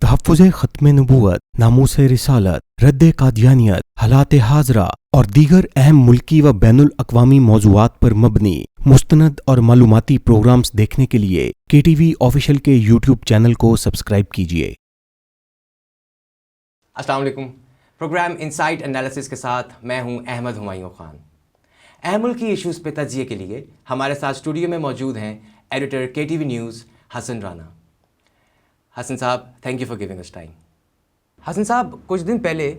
تحفظ ختم نبوت، ناموس رسالت، رد قادیانیت، حالات حاضرہ اور دیگر اہم ملکی و بین الاقوامی موضوعات پر مبنی مستند اور معلوماتی پروگرامز دیکھنے کے لیے کے ٹی وی آفیشیل کے یوٹیوب چینل کو سبسکرائب کیجیے۔ السلام علیکم۔ پروگرام انسائٹ انالیسس کے ساتھ میں ہوں احمد ہمایوں خان۔ اہم ملکی ایشوز پہ تجزیے کے لیے ہمارے ساتھ اسٹوڈیو میں موجود ہیں ایڈیٹر کے T V news Hasan Rana. Hasan صاحب، تھینک یو فار گیونگ اس ٹائم۔ حسن صاحب، کچھ دن پہلے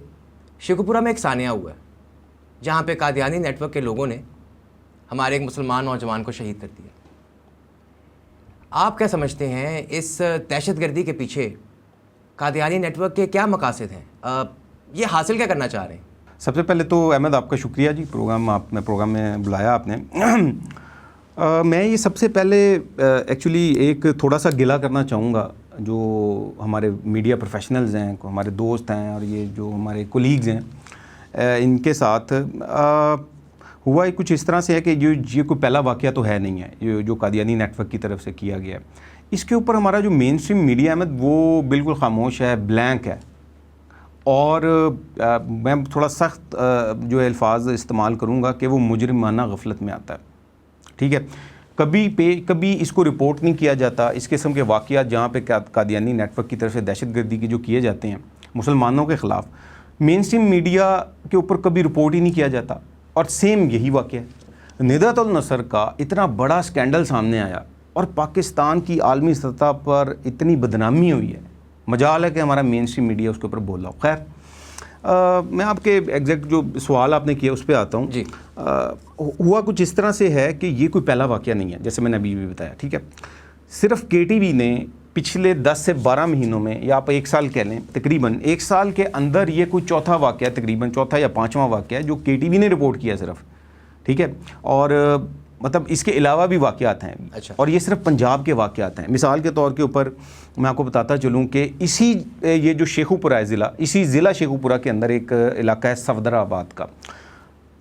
شیخوپورہ میں ایک سانحہ ہوا ہے جہاں پہ قادیانی نیٹ ورک کے لوگوں نے ہمارے ایک مسلمان نوجوان کو شہید کر دیا۔ آپ کیا سمجھتے ہیں اس دہشت گردی کے پیچھے قادیانی نیٹ ورک کے کیا مقاصد ہیں؟ یہ حاصل کیا کرنا چاہ رہے ہیں؟ سب سے پہلے تو احمد آپ کا شکریہ جی، پروگرام میں بلایا آپ نے۔ میں یہ سب سے پہلے ایکچولی ایک تھوڑا سا گلہ کرنا چاہوں گا جو ہمارے میڈیا پروفیشنلز ہیں، ہمارے دوست ہیں اور یہ جو ہمارے کولیگز ہیں، ان کے ساتھ ہوا کچھ اس طرح سے ہے کہ یہ کوئی پہلا واقعہ تو ہے نہیں ہے جو قادیانی نیٹ ورک کی طرف سے کیا گیا ہے۔ اس کے اوپر ہمارا جو مین اسٹریم میڈیا احمد وہ بالکل خاموش ہے، بلینک ہے، اور میں تھوڑا سخت جو الفاظ استعمال کروں گا کہ وہ مجرمانہ غفلت میں آتا ہے، ٹھیک ہے۔ کبھی اس کو رپورٹ نہیں کیا جاتا۔ اس قسم کے واقعات جہاں پہ قادیانی نیٹ ورک کی طرف سے دہشت گردی کے جو کیے جاتے ہیں مسلمانوں کے خلاف، مین اسٹریم میڈیا کے اوپر کبھی رپورٹ ہی نہیں کیا جاتا۔ اور سیم یہی واقعہ ہے، ندوۃ النصر کا اتنا بڑا سکینڈل سامنے آیا اور پاکستان کی عالمی سطح پر اتنی بدنامی ہوئی ہے، مجال ہے کہ ہمارا مین اسٹریم میڈیا اس کے اوپر بول رہا ہو۔ خیر، میں آپ کے ایگزیکٹ جو سوال آپ نے کیا اس پہ آتا ہوں جی۔ ہوا کچھ اس طرح سے ہے کہ یہ کوئی پہلا واقعہ نہیں ہے، جیسے میں نے ابھی بھی بتایا، ٹھیک ہے۔ صرف کے ٹی وی نے پچھلے 10 سے 12 مہینوں میں، یا آپ 1 سال کہہ لیں، تقریباً 1 سال کے اندر یہ کوئی چوتھا واقعہ، تقریباً چوتھا یا 5واں واقعہ ہے جو کے ٹی وی نے رپورٹ کیا صرف، ٹھیک ہے۔ اور مطلب اس کے علاوہ بھی واقعات ہیں، اور یہ صرف پنجاب کے واقعات ہیں۔ مثال کے طور کے اوپر میں آپ کو بتاتا چلوں کہ یہ جو شیخوپورہ ہے ضلع، اسی ضلع شیخوپورہ کے اندر ایک علاقہ ہے صفدر آباد کا،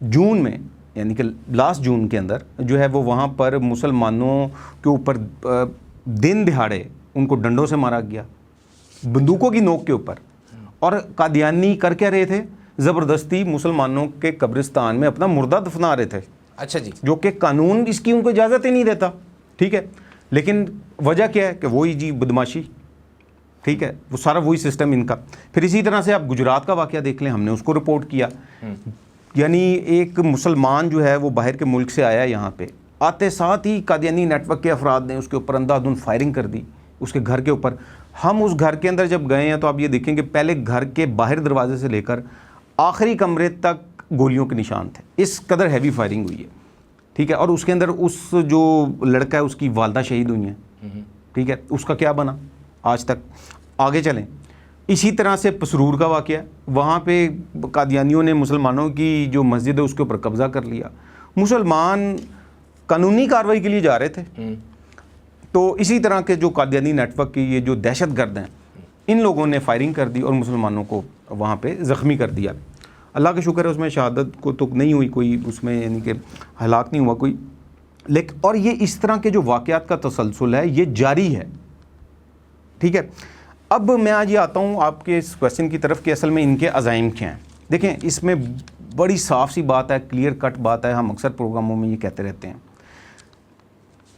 جون میں، یعنی کہ لاسٹ جون کے اندر جو ہے وہ وہاں پر مسلمانوں کے اوپر دن دہاڑے ان کو ڈنڈوں سے مارا گیا، بندوقوں کی نوک کے اوپر۔ اور قادیانی کر کیا رہے تھے؟ زبردستی مسلمانوں کے قبرستان میں اپنا مردہ دفنا رہے تھے، اچھا جی، جو کہ قانون اس کی ان کو اجازت ہی نہیں دیتا، ٹھیک ہے۔ لیکن وجہ کیا ہے کہ وہی جی بدماشی، ٹھیک ہے، وہ سارا وہی سسٹم ان کا۔ پھر اسی طرح سے آپ گجرات کا واقعہ دیکھ لیں، ہم نے اس کو رپورٹ کیا۔ یعنی ایک مسلمان جو ہے وہ باہر کے ملک سے آیا یہاں پہ، آتے ساتھ ہی قادیانی نیٹ ورک کے افراد نے اس کے اوپر اندھا دھند فائرنگ کر دی، اس کے گھر کے اوپر۔ ہم اس گھر کے اندر جب گئے ہیں تو آپ یہ دیکھیں کہ پہلے گھر کے باہر دروازے سے لے کر آخری کمرے تک گولیوں کے نشان تھے، اس قدر ہیوی فائرنگ ہوئی ہے، ٹھیک ہے۔ اور اس کے اندر اس جو لڑکا ہے اس کی والدہ شہید ہوئی ہیں، ٹھیک ہے۔ اس کا کیا بنا آج تک؟ آگے چلیں، اسی طرح سے پسرور کا واقعہ، وہاں پہ قادیانیوں نے مسلمانوں کی جو مسجد ہے اس کے اوپر قبضہ کر لیا۔ مسلمان قانونی کارروائی کے لیے جا رہے تھے، تو اسی طرح کے جو قادیانی نیٹ ورک کی یہ جو دہشت گرد ہیں، ان لوگوں نے فائرنگ کر دی اور مسلمانوں کو وہاں پہ زخمی کر دیا۔ اللہ کا شکر ہے اس میں شہادت کو تو نہیں ہوئی کوئی، اس میں یعنی کہ ہلاک نہیں ہوا کوئی، لیکن اور یہ اس طرح کے جو واقعات کا تسلسل ہے یہ جاری ہے، ٹھیک ہے۔ اب میں آج یہ آتا ہوں آپ کے اس کویسچن کی طرف کہ اصل میں ان کے عزائم کیا ہیں۔ دیکھیں، اس میں بڑی صاف سی بات ہے، کلیئر کٹ بات ہے، ہم اکثر پروگراموں میں یہ کہتے رہتے ہیں۔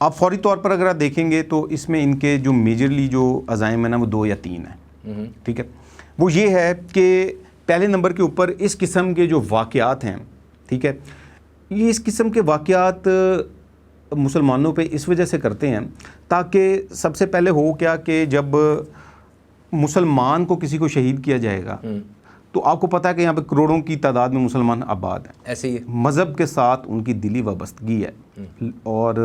آپ فوری طور پر اگر آپ دیکھیں گے تو اس میں ان کے جو میجرلی جو عزائم ہیں نا وہ 2 یا 3 ہیں، ٹھیک ہے۔ وہ یہ ہے کہ پہلے نمبر کے اوپر اس قسم کے جو واقعات ہیں، ٹھیک ہے، یہ اس قسم کے واقعات مسلمانوں پہ اس وجہ سے کرتے ہیں تاکہ سب سے پہلے ہو کیا کہ جب مسلمان کو کسی کو شہید کیا جائے گا تو آپ کو پتہ ہے کہ یہاں پہ کروڑوں کی تعداد میں مسلمان آباد ہیں، ایسے ہی مذہب کے ساتھ ان کی دلی وابستگی ہے، اور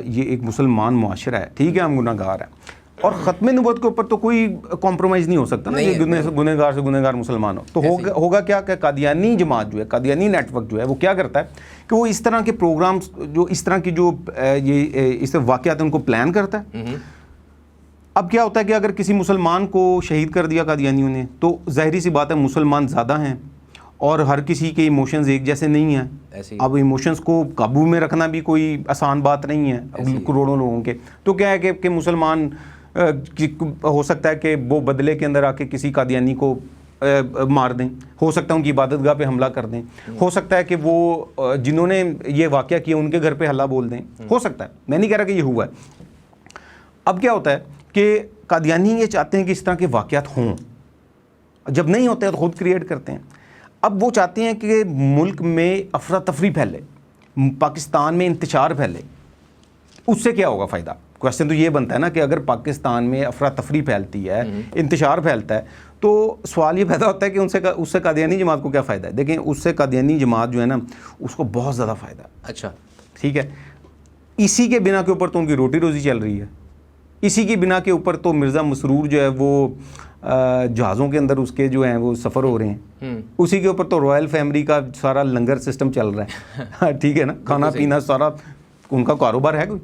یہ ایک مسلمان معاشرہ ہے، ٹھیک ہے، ہم گناہ گار ہیں۔ اور ختم نبوت کے اوپر تو کوئی کمپرومائز نہیں ہو سکتا نا، یہ گنہ گار سے گنہ گار مسلمان ہو تو ہوگا کیا کہ قادیانی جماعت جو ہے، قادیانی نیٹ ورک جو ہے وہ کیا کرتا ہے کہ وہ اس طرح کے پروگرامز جو اس طرح کی جو یہ اس طرح واقعات ان کو پلان کرتا ہے۔ اب کیا ہوتا ہے کہ اگر کسی مسلمان کو شہید کر دیا قادیانیوں نے تو ظاہری سی بات ہے مسلمان زیادہ ہیں اور ہر کسی کے ایموشنز ایک جیسے نہیں ہیں۔ اب ایموشنز کو قابو میں رکھنا بھی کوئی آسان بات نہیں ہے کروڑوں لوگوں کے، تو کیا ہے کہ مسلمان ہو سکتا ہے کہ وہ بدلے کے اندر آ کے کسی قادیانی کو مار دیں، ہو سکتا ہے ان کی عبادت گاہ پہ حملہ کر دیں، ہو سکتا ہے کہ وہ جنہوں نے یہ واقعہ کیا ان کے گھر پہ حملہ بول دیں، ہو سکتا ہے، میں نہیں کہہ رہا کہ یہ ہوا ہے۔ اب کیا ہوتا ہے کہ قادیانی یہ چاہتے ہیں کہ اس طرح کے واقعات ہوں، جب نہیں ہوتے ہیں تو خود کریٹ کرتے ہیں۔ اب وہ چاہتے ہیں کہ ملک میں افراتفری پھیلے، پاکستان میں انتشار پھیلے، اس سے کیا ہوگا فائدہ؟ کویسچن تو یہ بنتا ہے نا کہ اگر پاکستان میں افراتفری پھیلتی ہے، انتشار پھیلتا ہے، تو سوال یہ پیدا ہوتا ہے کہ اس سے قادیانی جماعت کو کیا فائدہ ہے؟ دیکھیں اس سے قادیانی جماعت جو ہے نا اس کو بہت زیادہ فائدہ ہے۔ اچھا ٹھیک ہے، اسی کے بنا کے اوپر تو ان کی روٹی روزی چل رہی ہے، اسی کی بنا کے اوپر تو مرزا مسرور جو ہے وہ جہازوں کے اندر اس کے جو ہیں وہ سفر ہو رہے ہیں، اسی کے اوپر تو رائل فیملی کا سارا لنگر سسٹم چل رہا ہے، ٹھیک ہے نا، کھانا پینا سارا ان کا کاروبار ہے، کوئی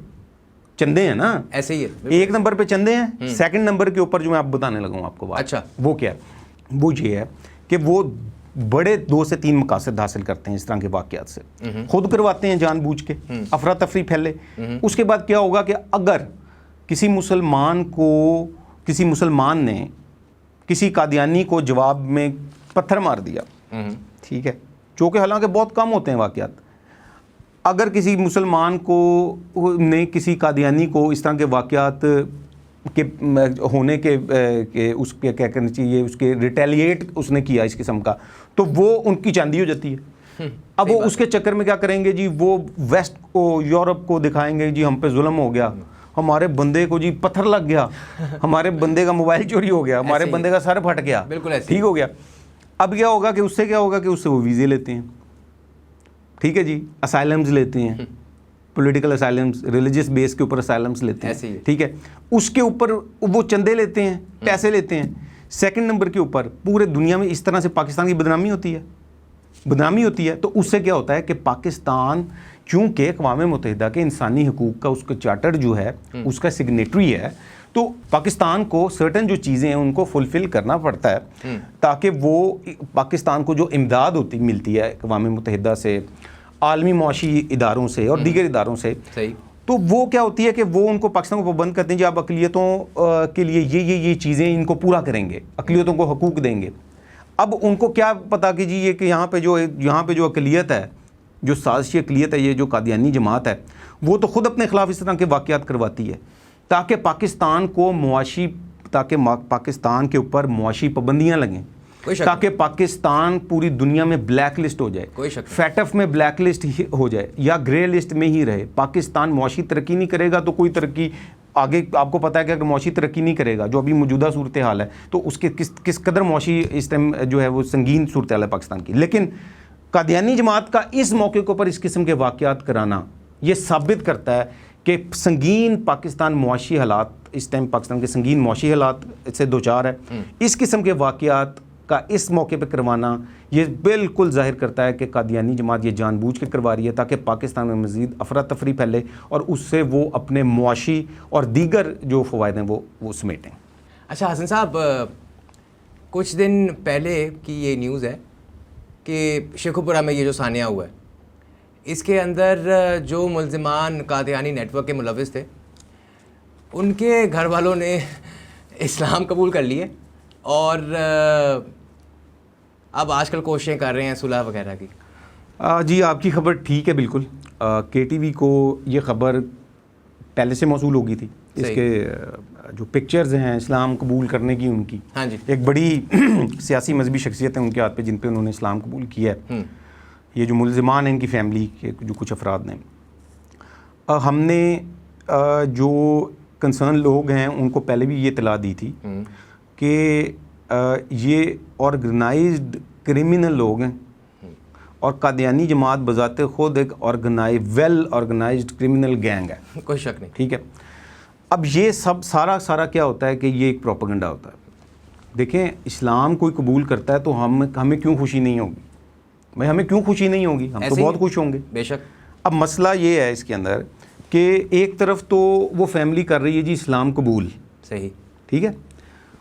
چندے ہیں نا، ایسے ہی ہے، ایک نمبر پہ چندے ہیں۔ سیکنڈ نمبر کے اوپر جو میں آپ بتانے لگا ہوں آپ کو بات، اچھا وہ کیا ہے؟ وہ یہ ہے کہ وہ بڑے 2 سے 3 مقاصد حاصل کرتے ہیں اس طرح کے واقعات سے، خود کرواتے ہیں جان بوجھ کے، افراتفری پھیلے۔ اس کے بعد کیا ہوگا کہ اگر کسی مسلمان نے کسی قادیانی کو جواب میں پتھر مار دیا، ٹھیک ہے، جو کہ حالانکہ بہت کم ہوتے ہیں واقعات، اگر کسی مسلمان کو نے کسی قادیانی کو اس طرح کے واقعات کے ہونے کے اس کے کیا کرنا چاہیے، اس کے ریٹیلیٹ اس نے کیا اس قسم کا، تو وہ ان کی چاندی ہو جاتی ہے۔ اب وہ اس کے چکر میں کیا کریں گے جی، وہ ویسٹ کو، یورپ کو دکھائیں گے جی ہم پہ ظلم ہو گیا، ہمارے بندے کو جی پتھر لگ گیا، ہمارے بندے کا موبائل چوری ہو گیا، ہمارے بندے کا سر پھٹ گیا، بالکل ایسے ٹھیک ہو گیا۔ اب کیا ہوگا کہ اس سے کیا ہوگا کہ اس سے وہ ویزے لیتے ہیں، ٹھیک ہے جی، اسائلمز لیتے ہیں، پولیٹیکل اسائلمز، ریلیجس بیس کے اوپر اسائلمز لیتے ہیں، ٹھیک ہے، اس کے اوپر وہ چندے لیتے ہیں، پیسے لیتے ہیں۔ سیکنڈ نمبر کے اوپر پورے دنیا میں اس طرح سے پاکستان کی بدنامی ہوتی ہے، تو اس سے کیا ہوتا ہے کہ پاکستان چونکہ اقوام متحدہ کے انسانی حقوق کا اس کا چارٹر جو ہے اس کا سگنیٹری ہے، تو پاکستان کو سرٹن جو چیزیں ہیں ان کو فلفل کرنا پڑتا ہے تاکہ وہ پاکستان کو جو امداد ملتی ہے اقوام متحدہ سے، عالمی معاشی اداروں سے اور دیگر اداروں سے، تو وہ کیا ہوتی ہے کہ وہ ان کو پاکستان کو پابند کرتے ہیں، جب اقلیتوں کے لیے یہ چیزیں ان کو پورا کریں گے، اقلیتوں کو حقوق دیں گے۔ اب ان کو کیا پتا کہ جی یہ کہ یہاں پہ جو اقلیت ہے، جو سازشی اقلیت ہے، یہ جو قادیانی جماعت ہے، وہ تو خود اپنے خلاف اس طرح کے واقعات کرواتی ہے تاکہ پاکستان کے اوپر معاشی پابندیاں لگیں، تاکہ پاکستان پوری دنیا میں بلیک لسٹ ہو جائے، فیٹف میں بلیک لسٹ ہو جائے یا گرے لسٹ میں ہی رہے۔ پاکستان معاشی ترقی نہیں کرے گا تو کوئی ترقی آگے آپ کو پتا ہے کہ اگر معاشی ترقی نہیں کرے گا، جو ابھی موجودہ صورتحال ہے، تو اس کے کس قدر معاشی اس ٹائم جو ہے وہ سنگین صورتحال ہے پاکستان کی۔ لیکن قادیانی جماعت کا اس موقع کے اوپر اس قسم کے واقعات کرانا یہ ثابت کرتا ہے کہ سنگین پاکستان معاشی حالات، اس ٹائم پاکستان کے سنگین معاشی حالات سے دوچار ہے۔ اس قسم کے واقعات کا اس موقع پہ کروانا یہ بالکل ظاہر کرتا ہے کہ قادیانی جماعت یہ جان بوجھ کے کروا رہی ہے تاکہ پاکستان میں مزید افراتفری پھیلے اور اس سے وہ اپنے معاشی اور دیگر جو فوائد ہیں وہ سمیٹیں۔ اچھا حسن صاحب، کچھ دن پہلے کی یہ نیوز ہے کہ شیخوپورہ میں یہ جو سانحہ ہوا ہے، اس کے اندر جو ملزمان قادیانی نیٹ ورک کے ملوث تھے ان کے گھر والوں نے اسلام قبول کر لیے اور اب آج کل کوششیں کر رہے ہیں صلح وغیرہ کی۔ جی آپ کی خبر ٹھیک ہے بالکل، کے ٹی وی کو یہ خبر پہلے سے موصول ہو گئی تھی، اس کے جو پکچرز ہیں اسلام قبول کرنے کی ان کی، ہاں جی، ایک بڑی سیاسی مذہبی شخصیت ہے ان کے ہاتھ پہ جن پہ انہوں نے اسلام قبول کیا ہے، یہ جو ملزمان ہیں ان کی فیملی کے جو کچھ افراد ہیں، ہم نے جو کنسرن لوگ ہیں ان کو پہلے بھی یہ اطلاع دی تھی کہ یہ آرگنائزڈ کرمنل لوگ ہیں اور قادیانی جماعت بذات خود ایک ویل آرگنائزڈ کرمنل گینگ ہے، کوئی شک نہیں۔ ٹھیک ہے، اب یہ سب سارا کیا ہوتا ہے کہ یہ ایک پروپیگنڈا ہوتا ہے۔ دیکھیں اسلام کوئی قبول کرتا ہے تو ہمیں کیوں خوشی نہیں ہوگی؟ بھائی ہمیں کیوں خوشی نہیں ہوگی؟ ہم تو بہت خوش ہوں گے، بے شک۔ اب مسئلہ یہ ہے اس کے اندر کہ ایک طرف تو وہ فیملی کر رہی ہے جی اسلام قبول، صحیح، ٹھیک ہے،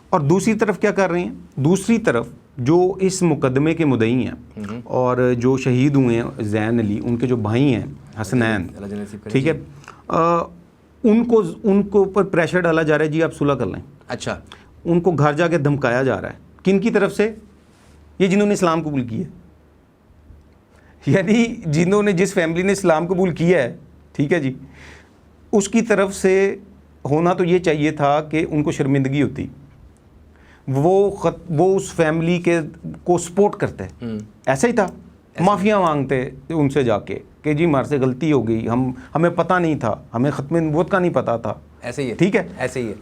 اور دوسری طرف کیا کر رہی ہیں؟ دوسری طرف جو اس مقدمے کے مدعی ہیں اور جو شہید ہوئے ہیں زین علی، ان کے جو بھائی ہیں حسنین، ٹھیک ہے، ان کو اوپر پریشر ڈالا جا رہا ہے جی آپ صلح کر لیں. اچھا, ان کو گھر جا کے دھمکایا جا رہا ہے. کن کی طرف سے؟ یہ جنہوں نے اسلام قبول کیا ہے, یعنی جنہوں نے, جس فیملی نے اسلام قبول کیا ہے, ٹھیک ہے جی, اس کی طرف سے ہونا تو یہ چاہیے تھا کہ ان کو شرمندگی ہوتی, وہ اس فیملی کے کو سپورٹ کرتے. ایسا ہی تھا, معافیاں مانگتے ان سے جا کے کہ جی ہمارے سے غلطی ہو گئی, ہمیں پتہ نہیں تھا, ہمیں ختم نبوت کا نہیں پتہ تھا. ایسے ہی ہے, ٹھیک ہے, ایسے ہی ہے.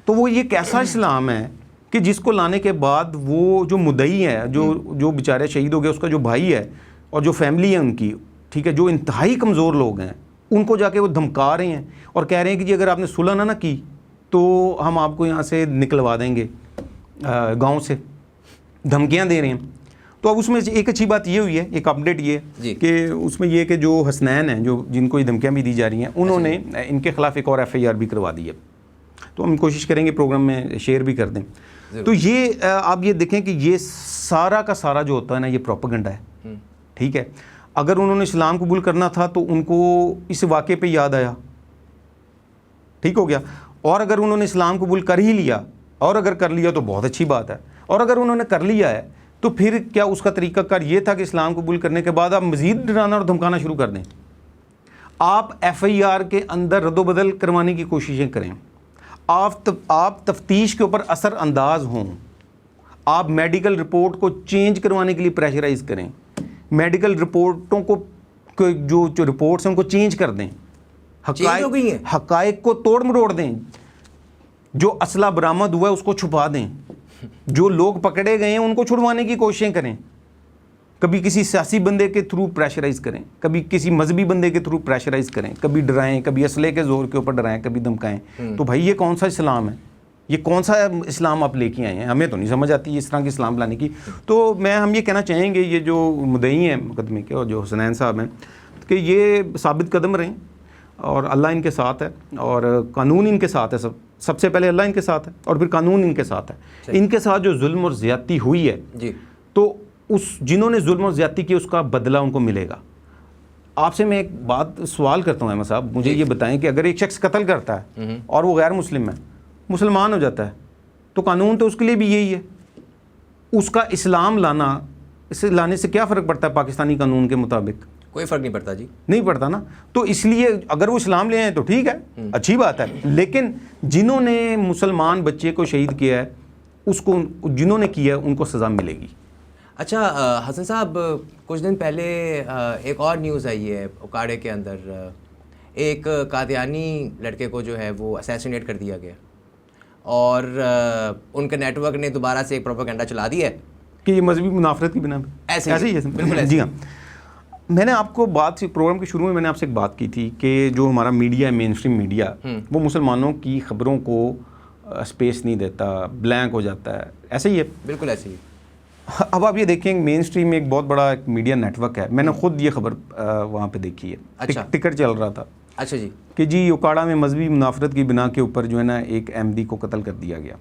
تو وہ یہ کیسا اسلام ہے کہ جس کو لانے کے بعد وہ جو مدعی ہے, جو بیچارے شہید ہو گیا, اس کا جو بھائی ہے اور جو فیملی ہے ان کی, ٹھیک ہے, جو انتہائی کمزور لوگ ہیں, ان کو جا کے وہ دھمکا رہے ہیں اور کہہ رہے ہیں کہ جی اگر آپ نے صلح نہ کی تو ہم آپ کو یہاں سے نکلوا دیں گے, گاؤں سے دھمکیاں دے رہے ہیں. تو اب اس میں ایک اچھی بات یہ ہوئی ہے, ایک اپڈیٹ یہ کہ اس میں یہ کہ جو حسنین ہیں, جو جن کو یہ دھمکیاں بھی دی جا رہی ہیں, انہوں نے ان کے خلاف ایک اور FIR بھی کروا دی ہے. تو ہم کوشش کریں گے پروگرام میں شیئر بھی کر دیں. تو یہ آپ یہ دیکھیں کہ یہ سارا کا سارا جو ہوتا ہے نا, یہ پروپیگنڈا ہے. ٹھیک ہے, اگر انہوں نے اسلام قبول کرنا تھا تو ان کو اس واقعے پہ یاد آیا, ٹھیک ہو گیا, اور اگر انہوں نے اسلام قبول کر ہی لیا, اور اگر کر لیا تو بہت اچھی بات ہے, اور اگر انہوں نے کر لیا ہے تو پھر کیا اس کا طریقہ کار یہ تھا کہ اسلام قبول کرنے کے بعد آپ مزید ڈرانا اور دھمکانا شروع کر دیں. آپ FIR کے اندر رد و بدل کروانے کی کوششیں کریں, آپ تفتیش کے اوپر اثر انداز ہوں, آپ میڈیکل رپورٹ کو چینج کروانے کے لیے پریشرائز کریں, میڈیکل رپورٹوں کو جو رپورٹس ہیں ان کو چینج کر دیں, حقائق کو توڑ مروڑ دیں, جو اسلحہ برآمد ہوا ہے اس کو چھپا دیں, جو لوگ پکڑے گئے ہیں ان کو چھڑوانے کی کوششیں کریں. کبھی کسی سیاسی بندے کے تھرو پریشرائز کریں, کبھی کسی مذہبی بندے کے تھرو پریشرائز کریں, کبھی ڈرائیں, کبھی اسلحے کے زور کے اوپر ڈرائیں, کبھی دھمکائیں. تو بھائی یہ کون سا اسلام ہے, یہ کون سا اسلام آپ لے کے آئے ہیں؟ ہمیں تو نہیں سمجھ آتی اس طرح کی اسلام لانے کی. تو ہم یہ کہنا چاہیں گے, یہ جو مدعی ہیں مقدمے کے اور جو حسنین صاحب ہیں, کہ یہ ثابت قدم رہیں اور اللہ ان کے ساتھ ہے اور قانون ان کے ساتھ ہے. سب سے پہلے اللہ ان کے ساتھ ہے اور پھر قانون ان کے ساتھ ہے. ان کے ساتھ جو ظلم اور زیادتی ہوئی ہے جی, تو جنہوں نے ظلم اور زیادتی کی اس کا بدلہ ان کو ملے گا. آپ سے میں ایک بات سوال کرتا ہوں احمد صاحب, مجھے یہ بتائیں کہ اگر ایک شخص قتل کرتا ہے اور وہ غیر مسلم ہے, مسلمان ہو جاتا ہے, تو قانون تو اس کے لیے بھی یہی ہے. اس کا اسلام لانے سے کیا فرق پڑتا ہے پاکستانی قانون کے مطابق؟ کوئی فرق نہیں پڑتا جی, نہیں پڑتا نا. تو اس لیے اگر وہ اسلام لے آئیں تو ٹھیک ہے, اچھی بات ہے, لیکن جنہوں نے مسلمان بچے کو شہید کیا ہے, اس کو جنہوں نے کیا ہے ان کو سزا ملے گی. اچھا حسن صاحب, کچھ دن پہلے ایک اور نیوز آئی ہے اکاڑے کے اندر, ایک قادیانی لڑکے کو جو ہے وہ اسیسینیٹ کر دیا گیا اور ان کے نیٹ ورک نے دوبارہ سے ایک پروپیگنڈا چلا دیا ہے کہ یہ مذہبی منافرت کی بنا پہ. ایسے ہی ہے بالکل. جی ہاں, میں نے آپ کو پروگرام کے شروع میں نے آپ سے ایک بات کی تھی کہ جو ہمارا میڈیا ہے, مین اسٹریم میڈیا, وہ مسلمانوں کی خبروں کو اسپیس نہیں دیتا, بلینک ہو جاتا ہے. ایسے ہی ہے, بالکل ایسے ہی. اب آپ یہ دیکھیں مین اسٹریم میں ایک بہت بڑا ایک میڈیا نیٹ ورک ہے, میں نے خود یہ خبر وہاں پہ دیکھی ہے. اچھا, ٹکٹ چل رہا تھا. اچھا جی, کہ جی اکاڑا میں مذہبی منافرت کی بنا کے اوپر جو ہے نا ایک احمدی کو قتل کر دیا گیا.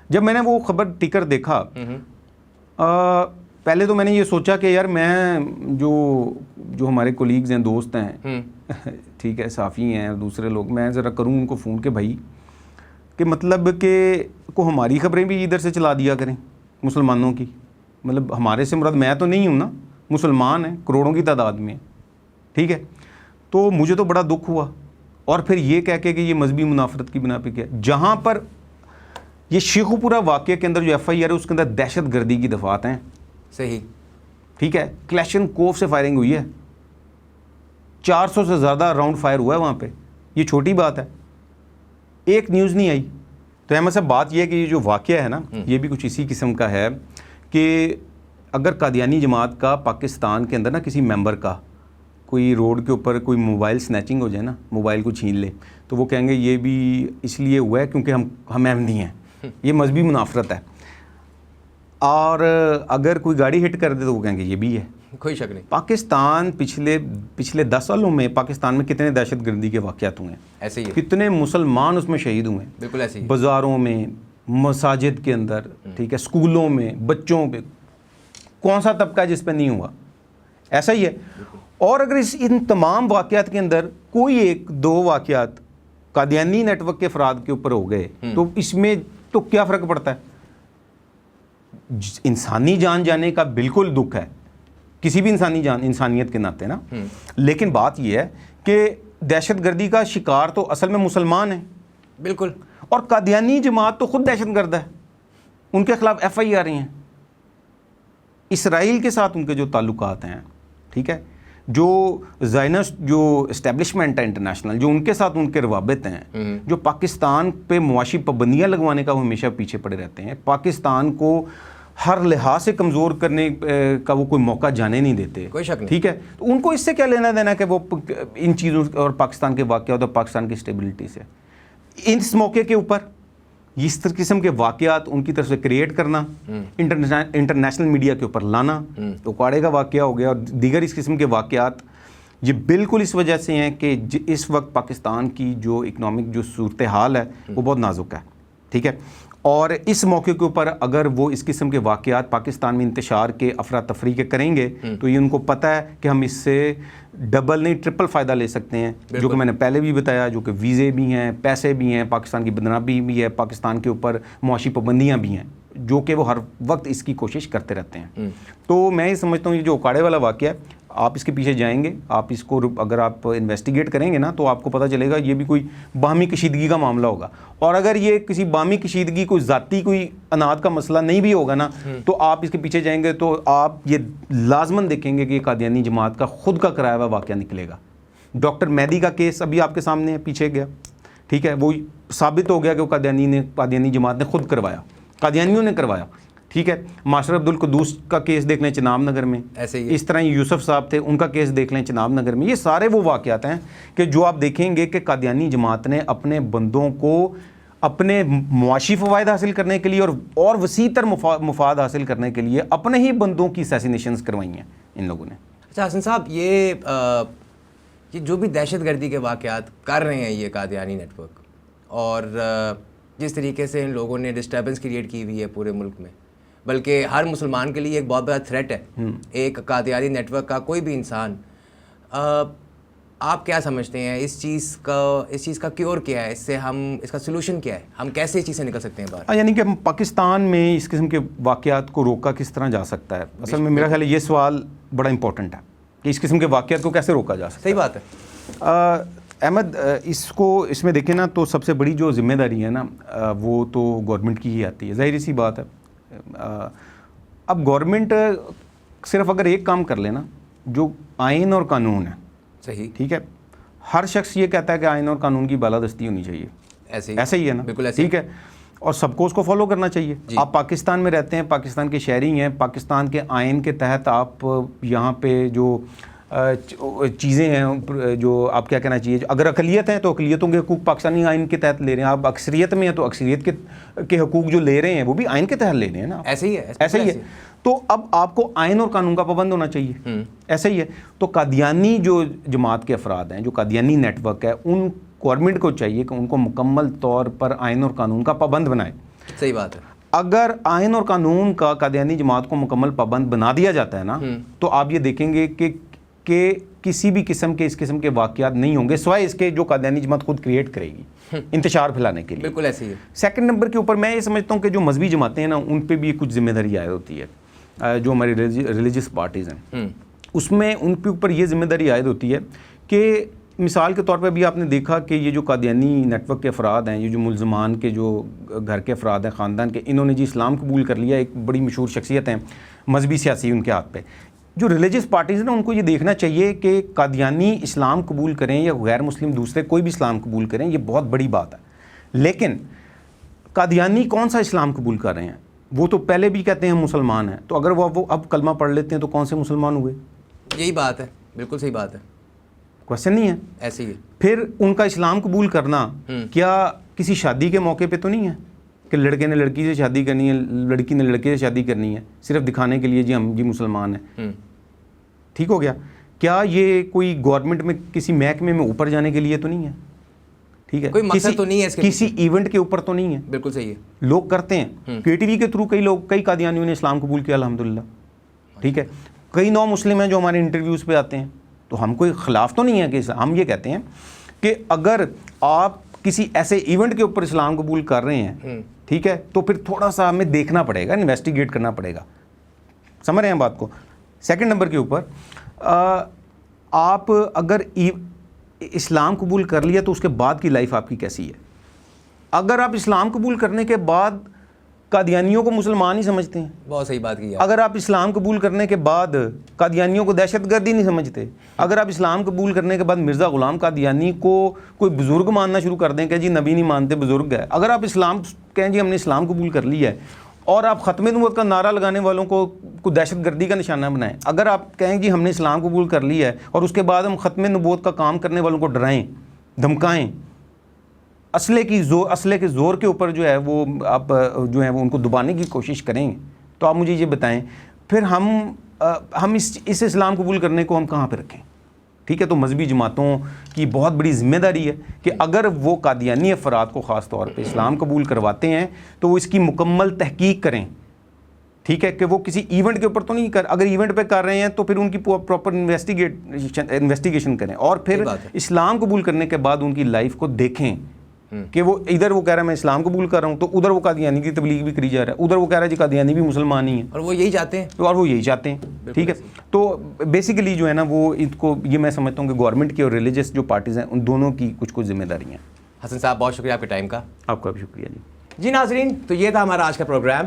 جب میں نے وہ خبر ٹکر دیکھا, پہلے تو میں نے یہ سوچا کہ یار میں جو ہمارے کولیگز ہیں, دوست ہیں, ٹھیک ہے, صحافی ہیں, دوسرے لوگ, میں ذرا کروں ان کو فون کہ بھائی کہ مطلب کہ کو ہماری خبریں بھی ادھر سے چلا دیا کریں مسلمانوں کی. مطلب ہمارے سے مراد میں تو نہیں ہوں نا, مسلمان ہیں کروڑوں کی تعداد میں, ٹھیک ہے. تو مجھے تو بڑا دکھ ہوا, اور پھر یہ کہہ کے کہ یہ مذہبی منافرت کی بنا پہ کیا, جہاں پر یہ شیخو پورہ واقعے کے اندر جو FIR ہے اس کے اندر دہشت گردی کی دفعات ہیں. صحیح, ٹھیک ہے, کلیشن کوف سے فائرنگ ہوئی ہے, 400 سے زیادہ راؤنڈ فائر ہوا ہے وہاں پہ. یہ چھوٹی بات ہے, ایک نیوز نہیں آئی. تو احمد صاحب بات یہ ہے کہ یہ جو واقعہ ہے نا, یہ بھی کچھ اسی قسم کا ہے کہ اگر قادیانی جماعت کا پاکستان کے اندر نا کسی ممبر کا کوئی روڈ کے اوپر کوئی موبائل سنیچنگ ہو جائے نا, موبائل کو چھین لے, تو وہ کہیں گے یہ بھی اس لیے ہوا ہے کیونکہ ہم احمدی ہیں, یہ مذہبی منافرت ہے. اور اگر کوئی گاڑی ہٹ کر دے تو وہ کہیں گے یہ بھی ہے. کوئی شک نہیں. پاکستان پچھلے 10 سالوں میں پاکستان میں کتنے دہشت گردی کے واقعات ہوئے ہیں, ایسے ہی کتنے مسلمان اس میں شہید ہوئے ہیں, بالکل ایسے ہی, بازاروں میں, مساجد کے اندر, ٹھیک ہے, اسکولوں میں, بچوں پہ, کون سا طبقہ جس پہ نہیں ہوا. ایسا ہی ہے. اور اگر ان تمام واقعات کے اندر کوئی ایک دو واقعات قادیانی نیٹ ورک کے افراد کے اوپر ہو گئے تو اس میں تو کیا فرق پڑتا ہے؟ انسانی جان جانے کا بالکل دکھ ہے کسی بھی انسانیت کے ناطے نا، لیکن بات یہ ہے کہ دہشت گردی کا شکار تو اصل میں مسلمان ہیں. بالکل. اور قادیانی جماعت تو خود دہشت گرد ہے، ان کے خلاف ایف آئی آر ہیں. اسرائیل کے ساتھ ان کے جو تعلقات ہیں، ٹھیک ہے، جو زائنسٹ جو اسٹیبلشمنٹ ہے انٹرنیشنل، جو ان کے ساتھ ان کے روابط ہیں، جو پاکستان پہ معاشی پابندیاں لگوانے کا وہ ہمیشہ پیچھے پڑے رہتے ہیں، پاکستان کو ہر لحاظ سے کمزور کرنے کا وہ کوئی موقع جانے نہیں دیتے. کوئی شک نہیں. ٹھیک ہے، تو ان کو اس سے کیا لینا دینا کہ وہ ان چیزوں اور پاکستان کے واقعات اور پاکستان کی اسٹیبلٹی سے. اس موقع کے اوپر اس قسم کے واقعات ان کی طرف سے کریٹ کرنا، انٹرنیشنل میڈیا کے اوپر لانا، اکاڑے کا واقعہ ہو گیا اور دیگر اس قسم کے واقعات، یہ بالکل اس وجہ سے ہیں کہ اس وقت پاکستان کی جو اکنامک جو صورتحال ہے وہ بہت نازک ہے. ٹھیک ہے، اور اس موقع کے اوپر اگر وہ اس قسم کے واقعات پاکستان میں انتشار کے افراتفری کے کریں گے تو یہ ان کو پتہ ہے کہ ہم اس سے ڈبل نہیں ٹرپل فائدہ لے سکتے ہیں، جو کہ میں نے پہلے بھی بتایا، جو کہ ویزے بھی ہیں، پیسے بھی ہیں، پاکستان کی بدنامی بھی ہے، پاکستان کے اوپر معاشی پابندیاں بھی ہیں، جو کہ وہ ہر وقت اس کی کوشش کرتے رہتے ہیں. تو میں یہ سمجھتا ہوں یہ جو اکاڑے والا واقعہ ہے، آپ اس کے پیچھے جائیں گے، آپ اس کو اگر آپ انویسٹیگیٹ کریں گے نا تو آپ کو پتہ چلے گا یہ بھی کوئی باہمی کشیدگی کا معاملہ ہوگا. اور اگر یہ کسی باہمی کشیدگی کوئی ذاتی کوئی اناد کا مسئلہ نہیں بھی ہوگا نا تو آپ اس کے پیچھے جائیں گے تو آپ یہ لازماً دیکھیں گے کہ یہ قادیانی جماعت کا خود کا کرایا ہوا واقعہ نکلے گا. ڈاکٹر مہدی کا کیس ابھی آپ کے سامنے پیچھے گیا، ٹھیک ہے، وہ ثابت ہو گیا کہ وہ قادیانی جماعت نے خود کروایا، قادیانیوں نے کروایا. ٹھیک ہے، ماسٹر عبد القدوس کا کیس دیکھ لیں چناب نگر میں، ایسے ہی اس طرح یوسف صاحب تھے، ان کا کیس دیکھ لیں چناب نگر میں. یہ سارے وہ واقعات ہیں کہ جو آپ دیکھیں گے کہ قادیانی جماعت نے اپنے بندوں کو اپنے معاشی فوائد حاصل کرنے کے لیے اور وسیع تر مفاد حاصل کرنے کے لیے اپنے ہی بندوں کی اسیسینیشنز کروائی ہیں ان لوگوں نے. اچھا حسن صاحب، یہ جو بھی دہشت گردی کے واقعات کر رہے ہیں یہ قادیانی نیٹ ورک، اور جس طریقے سے ان لوگوں نے ڈسٹربنس کریٹ کی ہوئی ہے پورے ملک میں، بلکہ ہر مسلمان کے لیے ایک بہت بڑا تھریٹ ہے ایک قادیانی نیٹ ورک کا کوئی بھی انسان. آپ کیا سمجھتے ہیں اس چیز کا کیور کیا ہے؟ اس کا سلوشن کیا ہے؟ ہم کیسے اس چیز سے نکل سکتے ہیں باہر؟ یعنی کہ پاکستان میں اس قسم کے واقعات کو روکا کس طرح جا سکتا ہے؟ اصل میں میرا خیال ہے یہ سوال بڑا امپورٹنٹ ہے کہ اس قسم کے واقعات کو کیسے روکا جا سکتا ہے. صحیح بات ہے احمد. اس میں دیکھیں نا تو سب سے بڑی جو ذمہ داری ہے نا وہ تو گورنمنٹ کی ہی آتی ہے، ظاہر سی بات ہے. اب گورنمنٹ صرف اگر ایک کام کر لینا جو آئین اور قانون ہے، صحیح، ٹھیک ہے، ہر شخص یہ کہتا ہے کہ آئین اور قانون کی بالادستی ہونی چاہیے، ایسے ہی ہے نا، بالکل ایسے، ٹھیک ہے، اور سب کو اس کو فالو کرنا چاہیے. آپ پاکستان میں رہتے ہیں، پاکستان کے شہری ہیں، پاکستان کے آئین کے تحت آپ یہاں پہ جو چیزیں ہیں جو آپ کیا کہنا چاہیے، اگر اقلیت ہیں تو اقلیتوں کے حقوق پاکستانی آئین کے تحت لے رہے ہیں، آپ اکثریت میں ہیں تو اکثریت کے حقوق جو لے رہے ہیں وہ بھی آئین کے تحت لے رہے ہیں نا. ایسے ہی ہے. تو اب آپ کو آئین اور قانون کا پابند ہونا چاہیے. ایسا ہی ہے. تو قادیانی جو جماعت کے افراد ہیں، جو قادیانی نیٹ ورک ہے، ان گورنمنٹ کو چاہیے کہ ان کو مکمل طور پر آئین اور قانون کا پابند بنائے. صحیح بات ہے. اگر آئین اور قانون کا قادیانی جماعت کو مکمل پابند بنا دیا جاتا ہے نا تو آپ یہ دیکھیں گے کہ کسی بھی قسم کے اس قسم کے واقعات نہیں ہوں گے سوائے اس کے جو قادیانی جماعت خود کریٹ کرے گی انتشار پھیلانے کے لیے. بالکل ایسے ہی ہے. سیکنڈ نمبر کے اوپر میں یہ سمجھتا ہوں کہ جو مذہبی جماعتیں ہیں نا ان پہ بھی کچھ ذمہ داری عائد ہوتی ہے. جو ہماری ریلیجیس پارٹیز ہیں اس میں ان کے اوپر یہ ذمہ داری عائد ہوتی ہے کہ مثال کے طور پہ بھی آپ نے دیکھا کہ یہ جو قادیانی نیٹ ورک کے افراد ہیں، یہ جو ملزمان کے جو گھر کے افراد ہیں، خاندان کے، انہوں نے جی اسلام قبول کر لیا، ایک بڑی مشہور شخصیت ہیں مذہبی سیاسی ان کے ہاتھ پہ. جو ریلیجیس پارٹیز ہیں ان کو یہ دیکھنا چاہیے کہ قادیانی اسلام قبول کریں یا غیر مسلم دوسرے کوئی بھی اسلام قبول کریں، یہ بہت بڑی بات ہے. لیکن قادیانی کون سا اسلام قبول کر رہے ہیں؟ وہ تو پہلے بھی کہتے ہیں مسلمان ہیں، تو اگر وہ اب کلمہ پڑھ لیتے ہیں تو کون سے مسلمان ہوئے؟ یہی بات ہے. بالکل صحیح بات ہے. کوشچن نہیں ہے. ایسے ہی ہے. پھر ان کا اسلام قبول کرنا کیا کسی شادی کے موقع پہ تو نہیں ہے کہ لڑکے نے لڑکی سے شادی کرنی ہے، لڑکی نے لڑکے سے شادی کرنی ہے صرف دکھانے کے لیے جی ہم جی مسلمان ہیں. ٹھیک ہو گیا. کیا یہ کوئی گورنمنٹ میں کسی محکمے میں اوپر جانے کے لیے تو نہیں ہے؟ ٹھیک ہے. کوئی مقصد تو نہیں ہے اس کے، کسی ایونٹ کے اوپر تو نہیں ہے. بالکل صحیح ہے. لوگ کرتے ہیں کے ٹی وی کے تھرو، کئی قادیانیوں نے اسلام قبول کیا الحمدللہ. ٹھیک ہے. کئی نو مسلم ہیں جو ہمارے انٹرویوز پہ آتے ہیں، تو ہم کوئی خلاف تو نہیں ہے کہ ہم یہ کہتے ہیں کہ اگر آپ کسی ایسے ایونٹ کے اوپر اسلام قبول کر رہے ہیں, ٹھیک ہے, تو پھر تھوڑا سا ہمیں دیکھنا پڑے گا, انویسٹیگیٹ کرنا پڑے گا. سمجھ رہے ہیں بات کو. سیکنڈ نمبر کے اوپر, آپ اگر اسلام قبول کر لیا تو اس کے بعد کی لائف آپ کی کیسی ہے؟ اگر آپ اسلام قبول کرنے کے بعد قادیانیوں کو مسلمان ہی سمجھتے ہیں, بہت صحیح بات کی. اگر آپ اسلام قبول کرنے کے بعد قادیانیوں کو دہشت گرد ہی نہیں سمجھتے, اگر آپ اسلام قبول کرنے کے بعد مرزا غلام قادیانی کو کوئی بزرگ ماننا شروع کر دیں کہ جی نبی نہیں مانتے بزرگ ہے, اگر آپ اسلام کہیں جی ہم نے اسلام قبول کر لیا ہے, اور آپ ختم نبوت کا نعرہ لگانے والوں کو دہشت گردی کا نشانہ بنائیں, اگر آپ کہیں جی ہم نے اسلام قبول کر لیا ہے اور اس کے بعد ہم ختم نبوت کا کام کرنے والوں کو ڈرائیں, دھمکائیں, اسلحے کے زور کے اوپر جو ہے وہ آپ جو ہے وہ ان کو دبانے کی کوشش کریں, تو آپ مجھے یہ بتائیں پھر ہم اس اسلام قبول کرنے کو ہم کہاں پہ رکھیں؟ ٹھیک ہے, تو مذہبی جماعتوں کی بہت بڑی ذمہ داری ہے کہ اگر وہ قادیانی افراد کو خاص طور پہ اسلام قبول کرواتے ہیں تو وہ اس کی مکمل تحقیق کریں. ٹھیک ہے, کہ وہ کسی ایونٹ کے اوپر تو نہیں اگر ایونٹ پہ کر رہے ہیں تو پھر ان کی پراپر انویسٹیگیشن کریں, اور پھر اسلام قبول کرنے کے بعد ان کی لائف کو دیکھیں کہ وہ ادھر وہ کہہ رہا ہے میں اسلام قبول کر رہا ہوں, تو ادھر وہ قادیانی کی تبلیغ بھی کری جا رہا ہے, ادھر وہ کہہ رہا ہے جی قادیانی بھی مسلمان ہی ہیں, اور وہ یہی چاہتے ہیں, اور وہ یہی چاہتے ہیں. ٹھیک ہے, تو بیسیکلی جو ہے نا وہ ان کو یہ میں سمجھتا ہوں کہ گورنمنٹ کی اور ریلیجس جو پارٹیز ہیں ان دونوں کی کچھ ذمہ داریاں ہیں. حسن صاحب بہت شکریہ آپ کے ٹائم کا. آپ کا بھی شکریہ جی. جی ناظرین, تو یہ تھا ہمارا آج کا پروگرام.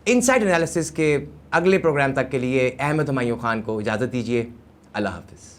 انسائٹ انالیسس کے اگلے پروگرام تک کے لیے احمد ہمایوں خان کو اجازت دیجیے. اللہ حافظ.